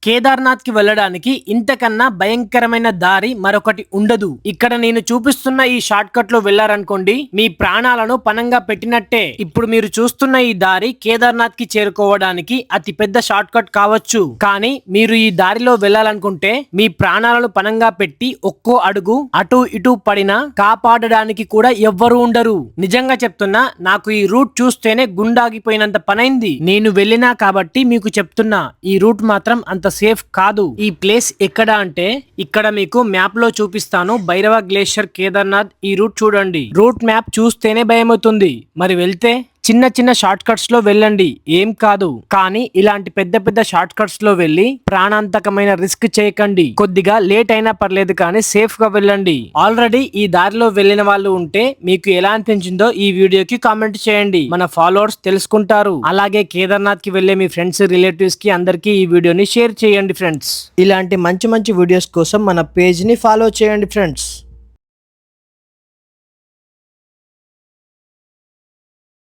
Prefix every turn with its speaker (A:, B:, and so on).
A: కేదార్నాథ్ కి వెళ్ళడానికి ఇంతకన్నా భయంకరమైన దారి మరొకటి ఉండదు. ఇక్కడ నేను చూపిస్తున్న ఈ షార్ట్ కట్ లో వెళ్లారనుకోండి, మీ ప్రాణాలను పనంగా పెట్టినట్టే. ఇప్పుడు మీరు చూస్తున్న ఈ దారి కేదార్నాథ్ కి చేరుకోవడానికి అతి పెద్ద షార్ట్ కట్ కావచ్చు, కానీ మీరు ఈ దారిలో వెళ్ళాలనుకుంటే మీ ప్రాణాలను పనంగా పెట్టి ఒక్కో అడుగు అటు ఇటు పడినా కాపాడడానికి కూడా ఎవ్వరూ ఉండరు. నిజంగా చెప్తున్నా, నాకు ఈ రూట్ చూస్తేనే గుండాగిపోయినంత పనైంది. నేను వెళ్ళినా కాబట్టి మీకు చెప్తున్నా, ఈ రూట్ మాత్రం అంత సేఫ్ కాదు. ఈ ప్లేస్ ఎక్కడ అంటే ఇక్కడ మీకు మ్యాప్ లో చూపిస్తాను. భైరవ గ్లేషియర్ కేదార్నాథ్. ఈ రూట్ చూడండి. రూట్ మ్యాప్ చూస్తేనే భయమవుతుంది. మరి వెళ్తే చిన్న చిన్న షార్ట్ కట్స్ లో వెళ్ళండి, ఏం కాదు. కానీ ఇలాంటి పెద్ద పెద్ద షార్ట్ కట్స్ లో వెళ్ళి ప్రాణాంతకమైన రిస్క్ చేయకండి. కొద్దిగా లేట్ అయినా పర్లేదు, కానీ సేఫ్ గా వెళ్ళండి. ఆల్రెడీ ఈ దారిలో వెళ్ళిన వాళ్ళు ఉంటే మీకు ఎలా అనిపించిందో ఈ వీడియోకి కామెంట్ చేయండి. మన ఫాలోవర్స్ తెలుసుకుంటారు. అలాగే కేదార్నాథ్ కి వెళ్లే మీ ఫ్రెండ్స్, రిలేటివ్స్ కి అందరికీ ఈ వీడియోని షేర్ చేయండి ఫ్రెండ్స్. ఇలాంటి మంచి మంచి వీడియోస్ కోసం మన పేజ్ ని ఫాలో చేయండి ఫ్రెండ్స్.